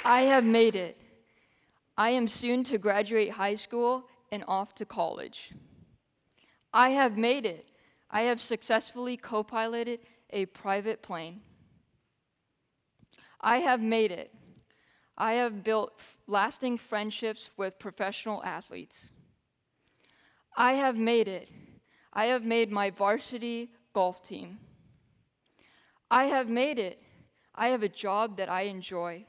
I have made it. I am soon to graduate high school and off to college. I have made it. I have successfully co-piloted a private plane. I have made it. I have built lasting friendships with professional athletes. I have made it. I have made my varsity golf team. I have made it. I have a job that I enjoy.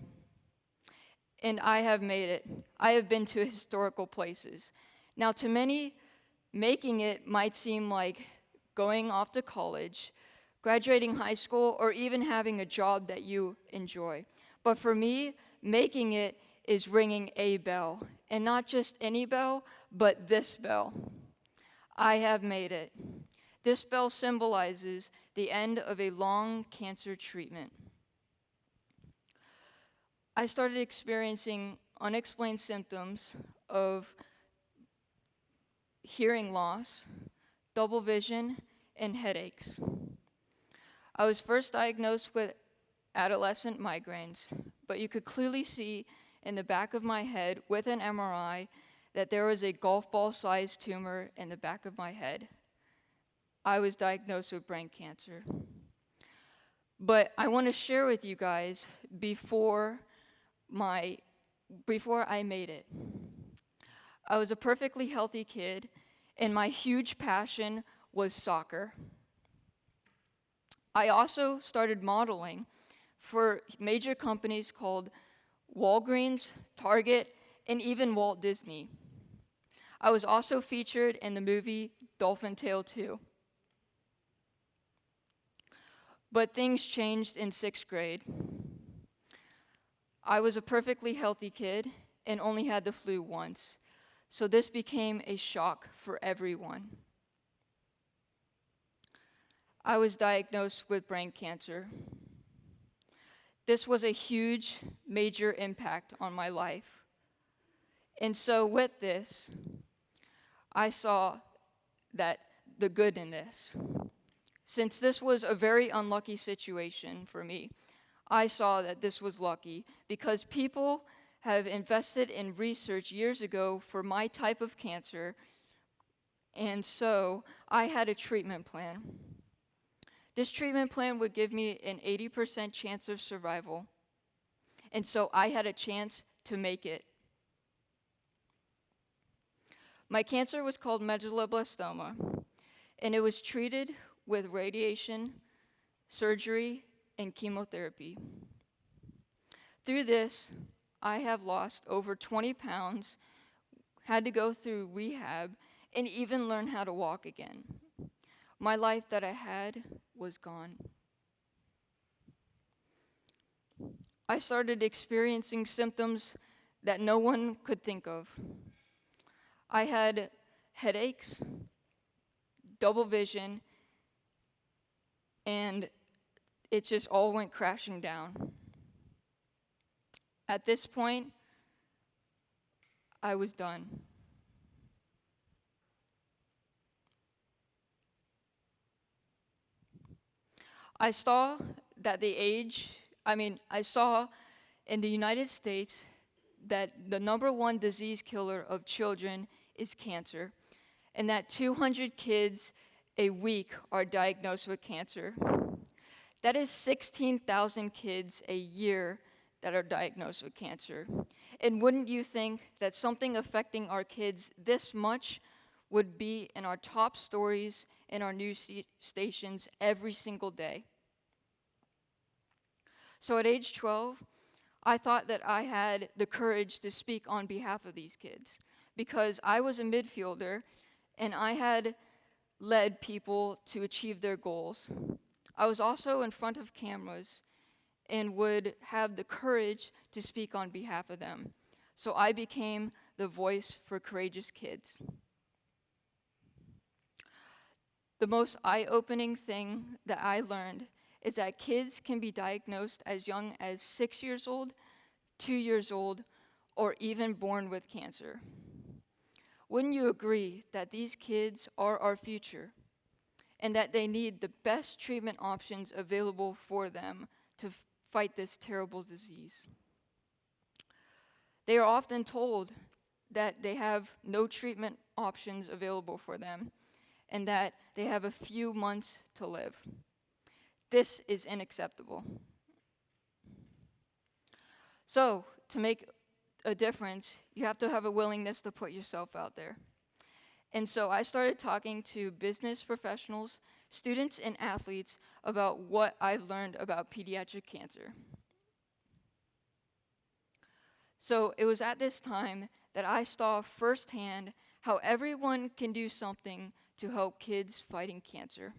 And I have made it. I have been to historical places. Now, to many, making it might seem like going off to college, graduating high school, or even having a job that you enjoy. But for me, making it is ringing a bell. And not just any bell, but this bell. I have made it. This bell symbolizes the end of a long cancer treatment. I started experiencing unexplained symptoms of hearing loss, double vision, and headaches. I was first diagnosed with adolescent migraines, but you could clearly see in the back of my head with an MRI that there was a golf ball-sized tumor in the back of my head. I was diagnosed with brain cancer. But I want to share with you guys before I made it. I was a perfectly healthy kid, and my huge passion was soccer. I also started modeling for major companies called Walgreens, Target, and even Walt Disney. I was also featured in the movie Dolphin Tale 2. But things changed in 6th grade. I was a perfectly healthy kid and only had the flu once, so this became a shock for everyone. I was diagnosed with brain cancer. This was a huge, major impact on my life. And so with this, I saw that the good in this. Since this was a very unlucky situation for me, I saw that this was lucky because people have invested in research years ago for my type of cancer, and so I had a treatment plan. This treatment plan would give me an 80% chance of survival, and so I had a chance to make it. My cancer was called medulloblastoma, and it was treated with radiation, surgery, and chemotherapy. Through this, I have lost over 20 pounds, had to go through rehab, and even learn how to walk again. My life that I had was gone. I started experiencing symptoms that no one could think of. I had headaches, double vision, and it just all went crashing down. At this point, I was done. I saw in the United States that the #1 disease killer of children is cancer, and that 200 kids a week are diagnosed with cancer. That is 16,000 kids a year that are diagnosed with cancer. And wouldn't you think that something affecting our kids this much would be in our top stories in our news stations every single day? So at age 12, I thought that I had the courage to speak on behalf of these kids because I was a midfielder and I had led people to achieve their goals. I was also in front of cameras and would have the courage to speak on behalf of them. So I became the voice for courageous kids. The most eye-opening thing that I learned is that kids can be diagnosed as young as 6 years old, 2 years old, or even born with cancer. Wouldn't you agree that these kids are our future and that they need the best treatment options available for them to fight this terrible disease? They are often told that they have no treatment options available for them and that they have a few months to live. This is unacceptable. So, to make a difference, you have to have a willingness to put yourself out there. And so I started talking to business professionals, students, and athletes about what I've learned about pediatric cancer. So it was at this time that I saw firsthand how everyone can do something to help kids fighting cancer.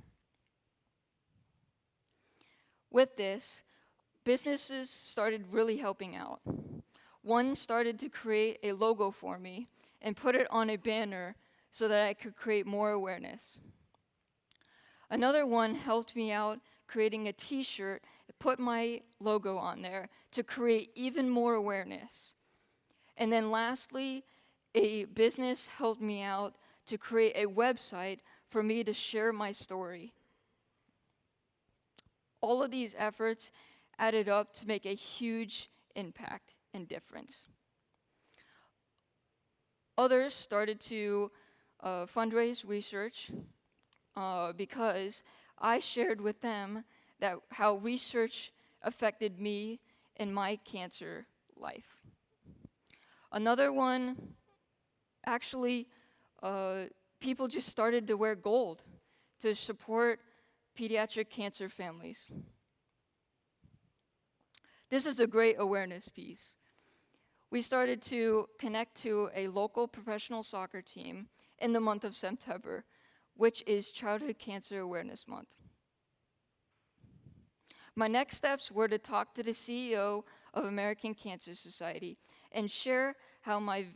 With this, businesses started really helping out. One started to create a logo for me and put it on a banner so that I could create more awareness. Another one helped me out creating a t-shirt, put my logo on there to create even more awareness. And then lastly, a business helped me out to create a website for me to share my story. All of these efforts added up to make a huge impact and difference. Others started to fundraise research because I shared with them that how research affected me in my cancer life. Another one, actually, people just started to wear gold to support pediatric cancer families. This is a great awareness piece. We started to connect to a local professional soccer team in the month of September, which is Childhood Cancer Awareness Month. My next steps were to talk to the CEO of American Cancer Society and share how my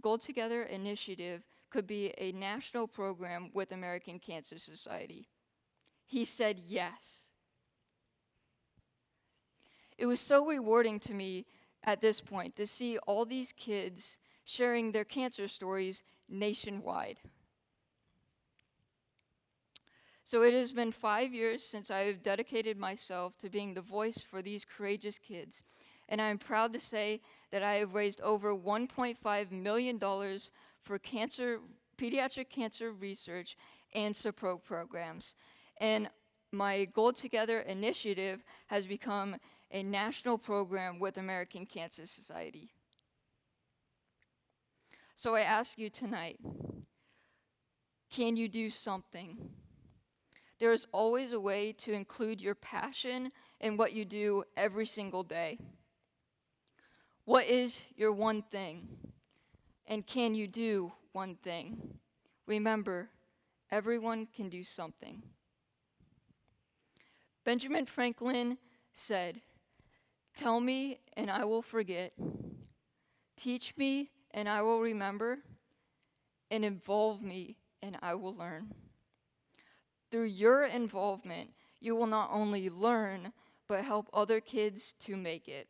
Gold Together initiative could be a national program with American Cancer Society. He said yes. It was so rewarding to me at this point to see all these kids sharing their cancer stories nationwide. So it has been 5 years since I have dedicated myself to being the voice for these courageous kids, and I am proud to say that I have raised over $1.5 million for pediatric cancer research and support programs. And my Gold Together initiative has become a national program with American Cancer Society. So I ask you tonight, can you do something? There is always a way to include your passion in what you do every single day. What is your one thing? And can you do one thing? Remember, everyone can do something. Benjamin Franklin said, "Tell me and I will forget. Teach me and I will remember. And involve me and I will learn." Through your involvement, you will not only learn, but help other kids to make it.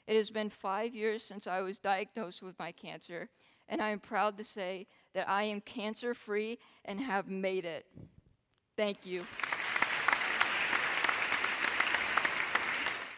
It has been 5 years since I was diagnosed with my cancer, and I am proud to say that I am cancer-free and have made it. Thank you.